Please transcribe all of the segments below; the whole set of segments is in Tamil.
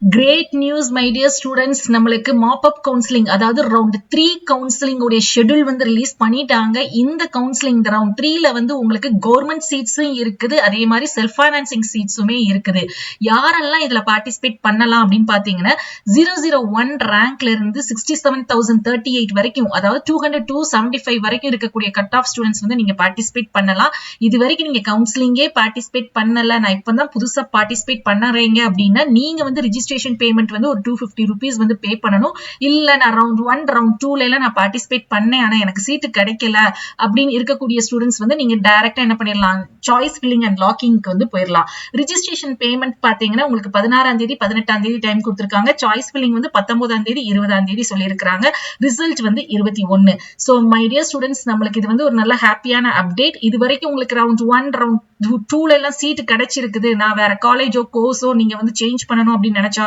Great news, my dear students. நம்மளுக்கு மாப் அப் கவுன்சிலிங் அதாவது ரவுண்ட் 3 கவுன்சிலிங் உடைய ஷெட்யூல் வந்து ரிலீஸ் பண்ணிட்டாங்க. இந்த கவுன்சிலிங் ரவுண்ட் 3ல வந்து உங்களுக்கு கவர்மெண்ட் சீட்ஸும் இருக்குது, அதே மாதிரி செல்ஃப் ஃபைனான்சிங் சீட்ஸுமே இருக்குது. யாரெல்லாம் இதுல பார்ட்டிசிபேட் பண்ணலாம் அப்படின்னு பாத்தீங்கன்னா 001 ரேங்க்ல இருந்து 67,038 வரைக்கும், அதாவது 200 to 75 வரைக்கும் இருக்கக்கூடிய கட் ஆஃப் ஸ்டூடெண்ட்ஸ் வந்து நீங்க பார்ட்டிசிபேட் பண்ணலாம். இது வரைக்கும் நீங்க கவுன்சிலிங்கே பார்ட்டிசிபேட் பண்ணல, நான் இப்பதான் புதுசா பார்ட்டிசிபேட் பண்ணறீங்க அப்படின்னா நீங்க வந்து ரிஜிஸ்ட்ரேஷன் பேமெண்ட் வந்து ஒரு 250 rupees வந்து பே பண்ணணும். இல்ல நான் ரவுண்ட் 1 ரவுண்ட் 2ல எல்லாம் நான் பார்ட்டிசிபேட் பண்ணேன், ஆனா எனக்கு சீட்டு கிடைக்கல அப்படின்னு இருக்கக்கூடிய ஸ்டூடெண்ட்ஸ் வந்து நீங்க டைரக்டா என்ன பண்ணிடலாம், சாய்ஸ் ஃபில்லிங் அண்ட் லாக்கிங்க்கு வந்து போயிடலாம். ரிஜிஸ்ட்ரேஷன் பேமெண்ட் பாத்தீங்கன்னா உங்களுக்கு 16ஆம் தேதி 18ஆம் தேதி டைம் கொடுத்திருக்காங்க. சாய்ஸ் ஃபில்லிங் வந்து 19ஆம் தேதி 20ஆம் தேதி சொல்லியிருக்காங்க. ரிசல்ட் வந்து 21. சோ மை டியர் ஸ்டூடெண்ட்ஸ், நம்மளுக்கு இது வந்து ஒரு நல்ல ஹாப்பியான அப்டேட். இது வரைக்கும் உங்களுக்கு ரவுண்ட் 1 ரவுண்ட் 2ல எல்லாம் சீட்டு கிடைச்சிருக்குது, நான் வேற காலேஜோ கோர்ஸோ நீங்க வந்து சேஞ்ச் பண்ணணும் அப்படின்னு நினைச்சாலும்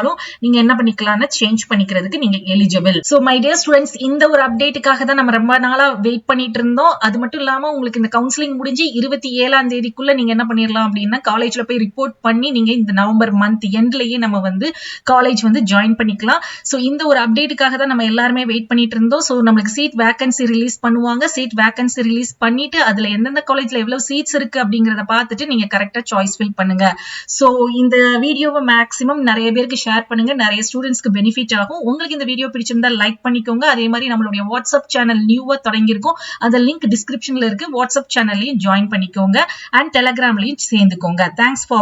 நீங்க என்ன பண்ணிக்கலாம்னா சேஞ்ச் பண்ணிக்கிறதுக்கு நீங்க eligible. So my dear students, இந்த ஒரு அப்டேட்டுக்காக தான் நம்ம ரொம்ப நாளா வெயிட் பண்ணிட்டு இருந்தோம். அது மட்டும் இல்லாம உங்களுக்கு இந்த கவுன்சிலிங் முடிஞ்சு 27ஆம் தேதிக்குள்ள நீங்க என்ன பண்ணிடலாம் அப்படின்னா காலேஜ்ல போய் ரிப்போர்ட் பண்ணி நீங்க இந்த நவம்பர் மந்த் எண்ட்லயே நம்ம வந்து காலேஜ் வந்து ஜாயின் பண்ணிக்கலாம். சோ இந்த ஒரு அப்டேட்டுக்காக தான் நம்ம எல்லாருமே வெயிட் பண்ணிட்டு இருந்தோம். சோ நமக்கு சீட் வேகன்சி ரிலீஸ் பண்ணுவாங்க. சீட் வேகன்சி ரிலீஸ் பண்ணிட்டு அதுல எந்தெந்த காலேஜ்ல எவ்வளவு சீட்ஸ் இருக்கு அப்படிங்கறத பார்த்துட்டு நீங்க கரெக்டா சாய்ஸ் ஃபில் பண்ணுங்க. சோ இந்த வீடியோவை மேக்ஸிமம் நிறைய பேருக்கு ஷேர் பண்ணுங்க, நிறைய ஸ்டூடெண்ட்ஸ்க்கு பெனிஃபிட் ஆகும். உங்களுக்கு இந்த வீடியோ பிடிச்சிருந்தா லைக் பண்ணிக்கோங்க. அதே மாதிரி நம்மளுடைய வாட்ஸ்அப் சேனல் நியூவா தொடங்கியிருக்கும், அந்த லிங்க் டிஸ்கிரிப்ஷன்ல இருக்கு. வாட்ஸ்அப் சேனல்லையும் ஜாயின் பண்ணிக்கோங்க அண்ட் டெலிகிராம்லயும் சேர்ந்துக்கோங்க. Thanks for